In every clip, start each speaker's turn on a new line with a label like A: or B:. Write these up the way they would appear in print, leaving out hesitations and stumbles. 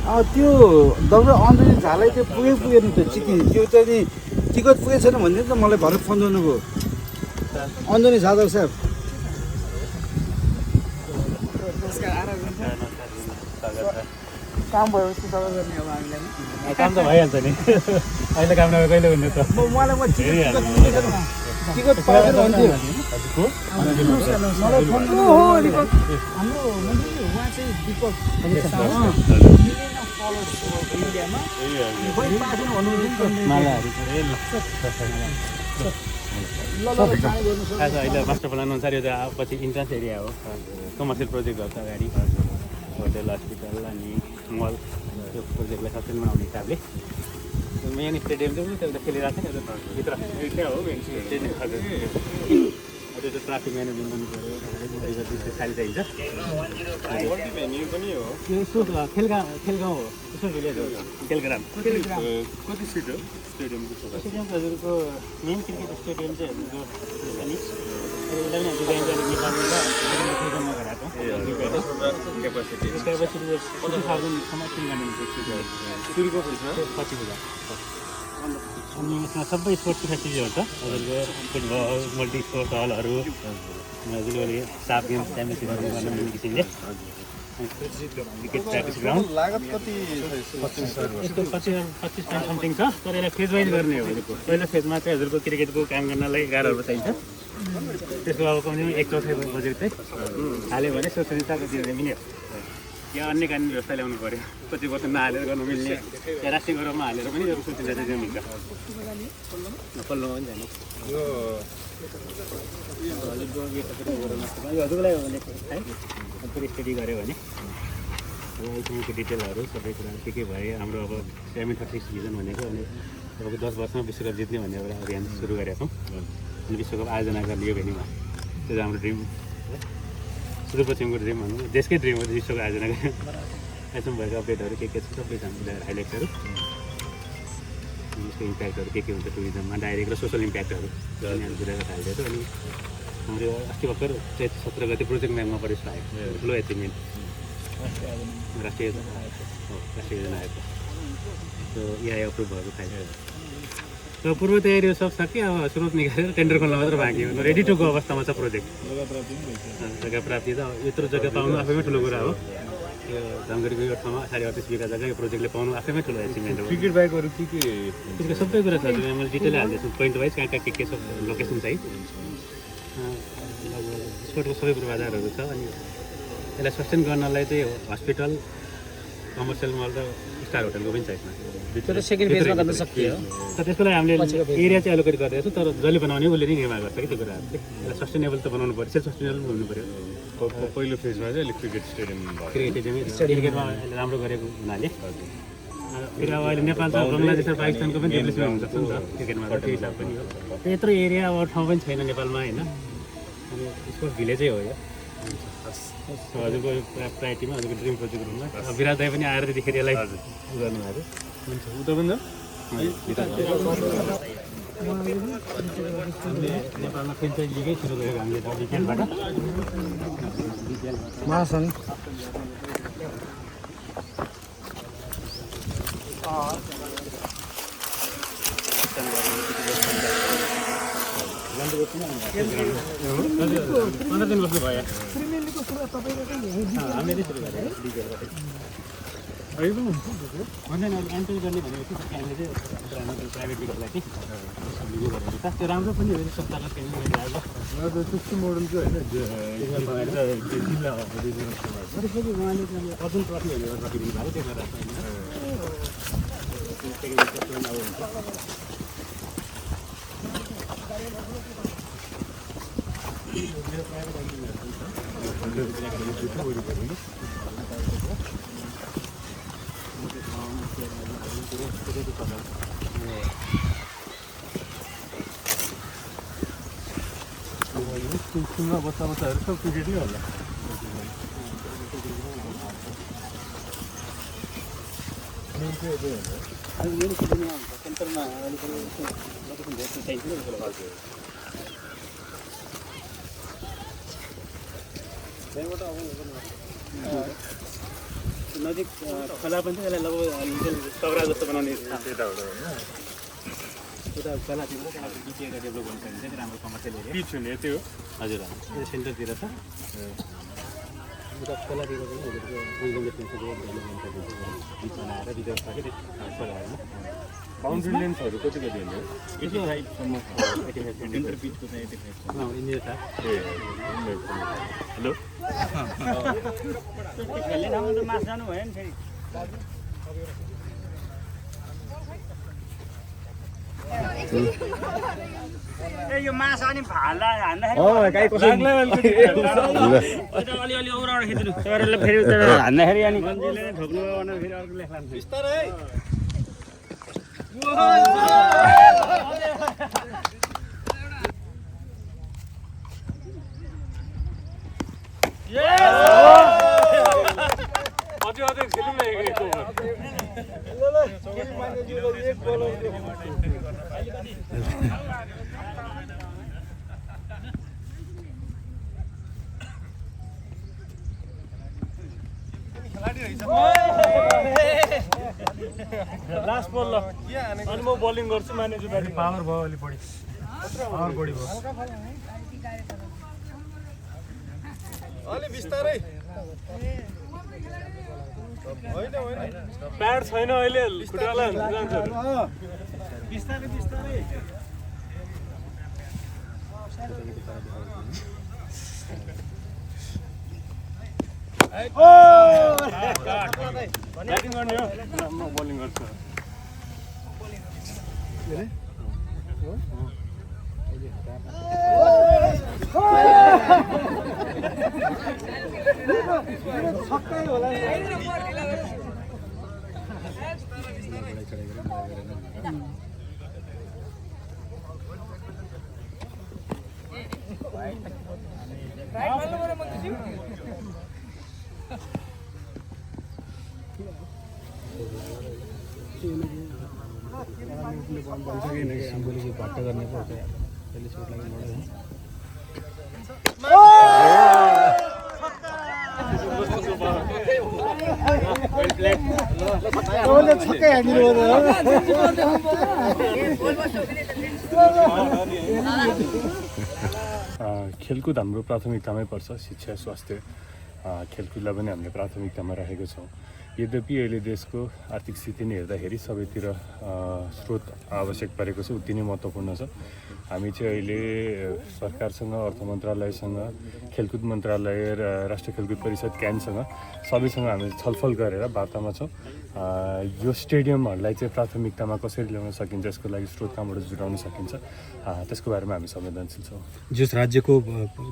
A: त्यो डाक्टर अञ्जली झालाई त्यो पुगेन त्यो चिठी त्यो चाहिँ नि टिकट पुगेको छैन भन्ने त मलाई भरे फोन गर्नुभयो अञ्जली जाधव साहब काम भएपछि सबै गर्ने अब हामीलाई
B: काम त भइहाल्छ नि अहिले काम नभए कहिले हुने त
A: मलाई टिकट पाएर भन्थ्यो मलाई फोन हाम्रो उहाँ चाहिँ दिपक इन्डियामा
B: अहिले मास्टर प्लान अनुसार यो त पछि इन्ट्रान्स एरिया हो कमर्सियल प्रोजेक्ट गर्छ अगाडि होटेल हस्पिटल अनि मल त्यो प्रोजेक्टलाई सचेत बनाउने हिसाबले मेन स्टेडियम चाहिँ त्यो त खेलिरहेको छ नि भित्र हो मेन स्टेडियम हजुर त्यो चाहिँ ट्राफिक म्यानेजमेन्ट गर्नु पऱ्यो खाली चाहिन्छ पनि हो यसो खेलगाउँ हो यसो भिलेज हो खेलग्राम कति सिट हो स्टेडियम हजुरको मेन क्रिकेट स्टेडियम चाहिँ हजुरको यसलाई पनि डिजाइन गरेर निकाल्नु क्यापेसिटी 40,000सम्म सुरुको 25,000 अनि यसमा सबै स्पोर्ट्सको फेसिलिटीहरू छ हजुरको फुटबल मल्टी स्पोर्ट्स हलहरू हजुरले साफ गेम च्याम्पियनसिपहरू गर्न मिल्ने किसिमले क्रिकेट प्र्याक्टिस ग्राउन्ड
A: लागत कति
B: यस्तो 25 समथिङ छ तर यसलाई फेज वाइज गर्ने हो हजुरको पहिलो फेजमा चाहिँ हजुरको क्रिकेटको काम गर्नलाई गाह्रोहरू चाहिन्छ त्यसको अब कम्तीमा 1/4 बजेट चाहिँ हाल्यो भने सोच्ने दिने मिल्यो या अन्य कानुन व्यवस्था ल्याउनु पऱ्यो 25 वर्ष नहालेर गर्नु मिल्ने या राष्ट्रिय गौरवमा हालेर पनि यो सोचिँदा चाहिँ मिल्छ पल्लोमा पनि जानु यो हजुरलाई भनेको है फेरि स्टडी गऱ्यो भने अहिलेसम्मको डिटेलहरू सबै कुरा के भयो हाम्रो अब 736 डिभिजन भनेको अनि अब 10 वर्षमा विश्वकप जित्ने भन्ने एउटा अभियान सुरु गरेका छौँ अनि विश्वकप आयोजना गर्ने यो भेन्यूमा त्यो चाहिँ हाम्रो ड्रिम सुदूरपश्चिमको ड्रिम भनौँ देशकै ड्रिम हो विश्वको आयोजना गर्ने अहिलेसम्म भएको अपडेटहरू के छ सबै हाम्रो हाइलाइट्सहरू यसको इम्प्याक्टहरू के हुन्छ टुरिज्ममा डाइरेक्ट र सोसल इम्प्याक्टहरू अनि हामी कुरा हालिदिएको अनि हाम्रो अस्ति भर्खर 17 गते प्रोजेक्ट म्यापमा परेको आयो ठुलो एचिभमेन्ट राष्ट्रिय योजना आएको त्यो एआई अप्रुभ भएको फाइल र पूर्व तयारीहरू सब छ कि अब स्रोत निकालेर टेन्डर खोल्न मात्र बाँकी हो रेडी टु गो अवस्थामा छ प्रोजेक्ट जग्गा प्राप्ति त यत्रो जग्गा पाउनु आफैमै ठुलो कुरा हो यो धनगढीको यो ठाउँमा 38 बिघा जग्गा यो प्रोजेक्टले पाउनु आफैमै ठुलो एचिभमेन्ट हो
A: क्रिकेट बाइकहरू के
B: त्यसको सबै कुरा छ मैले डिटेलै हालिदिएको छु पोइन्ट वाइज कहाँ के सब लोकेसन चाहिँ स्पोर्टको सबै पूर्वाधारहरू छ अनि यसलाई सस्टेन गर्नलाई चाहिँ हस्पिटल कमर्सियल मल र स्टार होटलको पनि छ यसमा
A: सेकेन्ड फेजमा गर्न सकियो
B: तर त्यसको लागि हामीले एरिया चाहिँ एलोकेट गरिरहेको छौँ तर जसले बनाउने उसले नै निर्माण गर्छ कि त्यो कुराहरू चाहिँ यसलाई सस्टेनेबल त बनाउनु पऱ्यो सेल्फ सस्टेनेबल हुनु पऱ्यो
C: पहिलो फेजमा चाहिँ क्रिकेट स्टेडियम
B: क्रिकेटमा राम्रो गरेको हुनाले फेरि अब अहिले नेपाल त बङ्गलादेश र पाकिस्तानको पनि रिप्लेसमेन्ट हुनसक्छ नि त क्रिकेटमा त्यो हिसाब पनि हो यत्रो एरिया अब ठाउँ पनि छैन नेपालमा होइन अनि यसको भिलेजै हो यो हजुरको प्रायोरिटीमा हजुरको ड्रिम प्रोजेक्ट रुममा विराट दाई पनि आएर त्यतिखेर यसलाई गर्नुभएको हुन्छ उता पनि नेपालमा फ्रेन्चाइज लिगै सुरु गरेको हामीले त विज्ञानबाट
A: महासङ्घ
B: पन्ध्र दिन बस्नु भयो हामीले सुरु गरेँ भन्दैन अब एन्ट्री गर्ने भनेको चाहिँ हामीले चाहिँ प्राइभेट बिल्डरलाई चाहिँ लिनु गरेको छ त्यो राम्रो पनि हो सप्ताहको केन्द्र
C: त्यस्तो मोडल चाहिँ होइन जिल्ला
B: फेरि उहाँले चाहिँ अर्जुन ट्रफी भनेर ट्रफी दिनुभएको त्यो गरेर
C: स्कुलमा बच्चाहरू सब क्रिकेट नै होला
B: सेन्टरमा नजिक खोला पनि त्यसलाई लगभग सौरा जस्तो बनाउने
C: यताबाट होइन
B: उता खोलातिर त्यहाँबाट बिचेर डेभलप गर्नु सकिन्छ कि राम्रो कमर्सियल एरिया
C: पिच हुने त्यो
B: हजुर यो सेन्टरतिर छ उता खोलातिर पनि हजुरको बिच बनाएर रिजर्भ छ कि खोलाहरूमा
C: बााउन्ड्री लेन्थहरू कति कति हुने
B: 85सम्म 85 बिचको चाहिँ 85 इन्डिया छ
C: ए हेलो
B: त्यसले ठाउँमा मास जानु भयो नि फेरि ए यो मास अनि भाला हान्दाखेरि
A: गाई कसरी
B: अलिअलि औराबाट खिच्नु त्यसले फेरि हान्दाखेरि अनि गन्जीले ठोक्नु भने फेरि अर्कोले खान्छ बिस्तारै
C: अझै खेलौँ न एक ओभर लास्ट बल ल अनि म बलिङ गर्छु म्यानेजर ब्याटिङ
B: पावर भयो अलि बढी पावर बढी भयो
C: अलि बिस्तारै प्याड छैन अहिले खुट्टाला जान्छ
B: बिस्तारै बिस्तारै
C: ब्याटिङ गर्ने हो म बलिङ गर्छु
A: छक्कै होला
B: भट्ट गर्ने पो त्यसले सुट लाग्यो
A: छक्कै हानिदिनु
C: खेलकुद हाम्रो प्राथमिकतामै पर्छ शिक्षा स्वास्थ्य खेलकुदलाई पनि हामीले प्राथमिकतामा राखेको छौँ यद्यपि अहिले देशको आर्थिक स्थिति नै हेर्दाखेरि सबैतिर स्रोत आवश्यक परेको छ उति नै महत्त्वपूर्ण छ हामी चाहिँ अहिले सरकारसँग अर्थ मन्त्रालयसँग खेलकुद मन्त्रालय र राष्ट्रिय खेलकुद परिषद क्यानसँग सबैसँग हामी छलफल गरेर वार्तामा छौँ यो स्टेडियमहरूलाई चाहिँ प्राथमिकतामा कसरी ल्याउन सकिन्छ यसको लागि स्रोत कहाँबाट जुटाउन सकिन्छ त्यसको बारेमा हामी संवेदनशील छौँ
B: जस राज्यको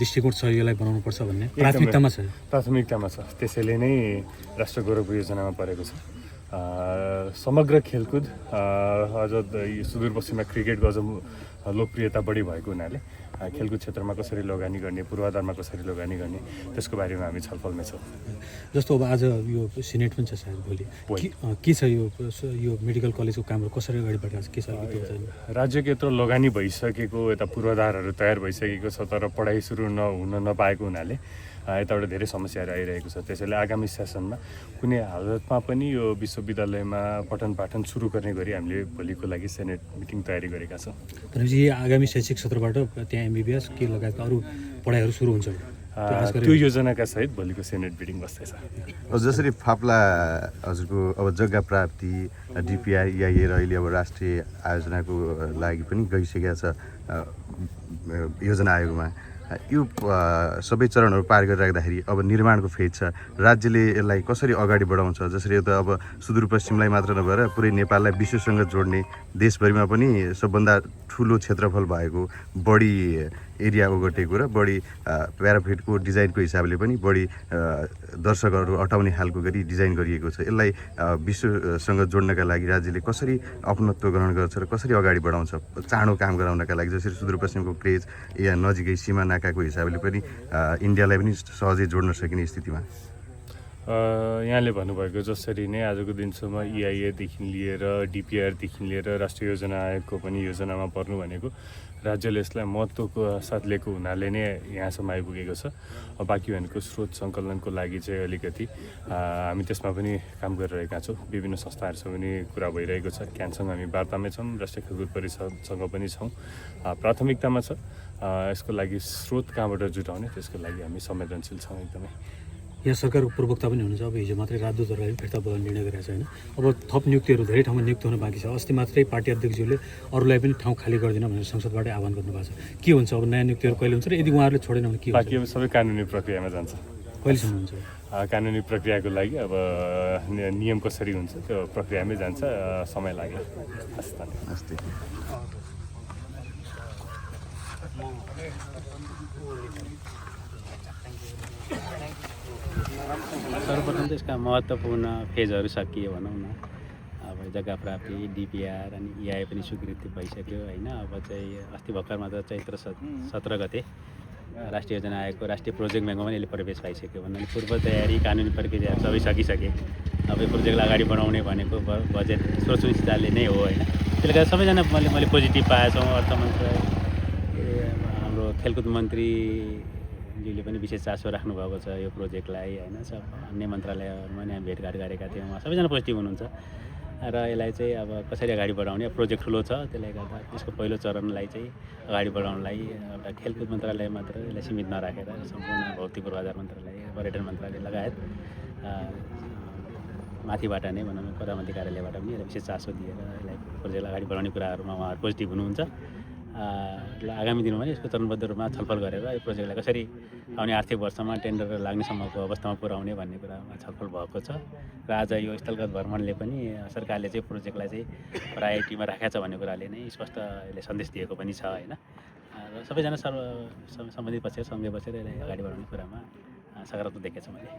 B: दृष्टिकोण छ यसलाई बनाउनुपर्छ भन्ने प्राथमिकतामा छ
C: प्राथमिकतामा छ त्यसैले नै राष्ट्र गौरव योजनामा परेको छ समग्र खेलकुद अझ सुदूरपश्चिममा क्रिकेटको अझ लोकप्रियता बढी भएको हुनाले खेलकुद क्षेत्रमा कसरी लगानी गर्ने पूर्वाधारमा कसरी लगानी गर्ने त्यसको बारेमा हामी छलफलमै छौँ
B: जस्तो अब आज यो सिनेट पनि छ सायद भोलि के छ यो मेडिकल कलेजको कामहरू कसरी अगाडि बढिरहेको छ के छ
C: राज्यको यत्रो लगानी भइसकेको यता पूर्वाधारहरू तयार भइसकेको छ तर पढाइ सुरु हुन नपाएको हुनाले यताबाट धेरै समस्याहरू आइरहेको छ त्यसैले आगामी सेसनमा कुनै हालतमा पनि यो विश्वविद्यालयमा पठन पाठन सुरु गर्ने गरी हामीले भोलिको लागि सेनेट मिटिङ तयारी गरेका छौँ
B: भनेपछि आगामी शैक्षिक सत्रबाट त्यहाँ एमबिबिएस के लगायतका अरू पढाइहरू सुरु हुन्छ
C: त्यो योजनाका सहित भोलिको सेनेट मिटिङ बस्दैछ
D: जसरी फाप्ला हजुरको अब जग्गा प्राप्ति डिपिआई या अहिले अब राष्ट्रिय आयोजनाको लागि पनि गइसकेका छ योजना आयोगमा यो सबै चरणहरू पार गरिराख्दाखेरि अब निर्माणको फेज छ राज्यले यसलाई कसरी अगाडि बढाउँछ जसरी यो त अब सुदूरपश्चिमलाई मात्र नभएर पुरै नेपाललाई विश्वसँग जोड्ने देशभरिमा पनि सबभन्दा ठुलो क्षेत्रफल भएको बढी एरिया ओगटेको र बढी प्याराफिटको डिजाइनको हिसाबले पनि बढी दर्शकहरू अटाउने खालको गरी डिजाइन गरिएको छ यसलाई विश्वसँग जोड्नका लागि राज्यले कसरी अपनत्व ग्रहण गर्छ र कसरी अगाडि बढाउँछ चाँडो काम गराउनका लागि जसरी सुदूरपश्चिमको क्रेज या नजिकै सीमा नाकाको हिसाबले पनि इन्डियालाई पनि सहजै जोड्न सकिने स्थितिमा
C: यहाँले भन्नुभएको जसरी नै आजको दिनसम्म EIA देखि लिएर DPR देखि लिएर राष्ट्रिय योजना आयोगको पनि योजनामा पर्नु भनेको राज्यले यसलाई महत्त्वको साथ लिएको हुनाले नै यहाँसम्म आइपुगेको छ। बाँकी भनेको स्रोत सङ्कलनको लागि चाहिँ अलिकति हामी त्यसमा पनि काम गरिरहेका छौँ। विभिन्न संस्थाहरूसँग पनि कुरा भइरहेको छ। क्यानसँग हामी वार्तामै छौँ, राष्ट्रिय खेलकुद परिषदसँग पनि छौँ। प्राथमिकतामा छ यसको लागि स्रोत कहाँबाट जुटाउने, त्यसको लागि हामी संवेदनशील छौँ एकदमै।
E: यहाँ सरकारको पूर्वोक्ता पनि हुनुहुन्छ। अब हिजो मात्रै राजदूतहरूलाई फिर्ता बोलाउने निर्णय गरेको छ होइन। अब थप नियुक्तिहरू धेरै ठाउँमा नियुक्त हुन बाँकी छ। अस्ति मात्रै पार्टी अध्यक्षज्यूले अरूलाई पनि ठाउँ खाली गरिदिन भनेर संसदबाटै आह्वान गर्नुभएको छ। के हुन्छ अब नयाँ नियुक्तिहरू कहिले हुन्छ र यदि उहाँहरूले छोडेन भने के हुन्छ?
C: बाँकी अब सबै कानुनी प्रक्रियामा जान्छ।
E: कहिलेसम्म हुन्छ?
C: कानुनी प्रक्रियाको लागि अब नियम कसरी हुन्छ त्यो प्रक्रियामै जान्छ, समय लाग्ला।
D: हस्
B: सर्वप्रथम त यसका महत्त्वपूर्ण फेजहरू सकियो भनौँ न। अब जग्गा प्राप्ति, DPR अनि EIA पनि स्वीकृति भइसक्यो होइन। अब चाहिँ अस्ति भर्खर मात्र चैत्र 17 गते राष्ट्रिय योजना आयोगको राष्ट्रिय प्रोजेक्ट ब्याङ्कमा पनि यसले प्रवेश पाइसक्यो भन्नाले पूर्व तयारी कानुनी प्रक्रियाहरू सबै सकिसके। अब यो प्रोजेक्टलाई अगाडि बढाउने भनेको बजेट स्रोत सुनिश्चितताले नै हो होइन। त्यसले गर्दा सबैजना मैले पोजिटिभ पाएछौँ। अर्थ मन्त्रालय, हाम्रो खेलकुद मन्त्रीले पनि विशेष चासो राख्नुभएको छ यो प्रोजेक्टलाई होइन। सब अन्य मन्त्रालयहरूमा नि हामी भेटघाट गरेका थियौँ, उहाँ सबैजना पोजिटिभ हुनुहुन्छ र यसलाई चाहिँ अब कसरी अगाडि बढाउने। प्रोजेक्ट ठुलो छ, त्यसले गर्दा यसको पहिलो चरणलाई चाहिँ अगाडि बढाउनलाई एउटा खेलकुद मन्त्रालय मात्र यसलाई सीमित नराखेर सम्पूर्ण भौतिक पूर्वाधार मन्त्रालय, पर्यटन मन्त्रालय लगायत माथिबाट नै भनौँ प्रधानमन्त्री कार्यालयबाट पनि यसलाई विशेष चासो दिएर यसलाई प्रोजेक्टलाई अगाडि बढाउने कुराहरूमा उहाँहरू पोजिटिभ हुनुहुन्छ। आगामी दिनमा पनि यसको चरणबद्ध रूपमा छलफल गरेर यो प्रोजेक्टलाई कसरी आउने आर्थिक वर्षमा टेन्डर लाग्नेसम्मको अवस्थामा पुर्याउने भन्ने कुरामा छलफल भएको छ। र आज यो स्थलगत भ्रमणले पनि सरकारले चाहिँ प्रोजेक्टलाई चाहिँ प्रायोरिटीमा राखेको छ भन्ने कुराले नै स्पष्ट यसले सन्देश दिएको पनि छ होइन। र सबैजना सम्बन्धित पक्ष सँगै बसेर यसलाई अगाडि बढाउने कुरामा सकारात्मक देखेको छु मैले।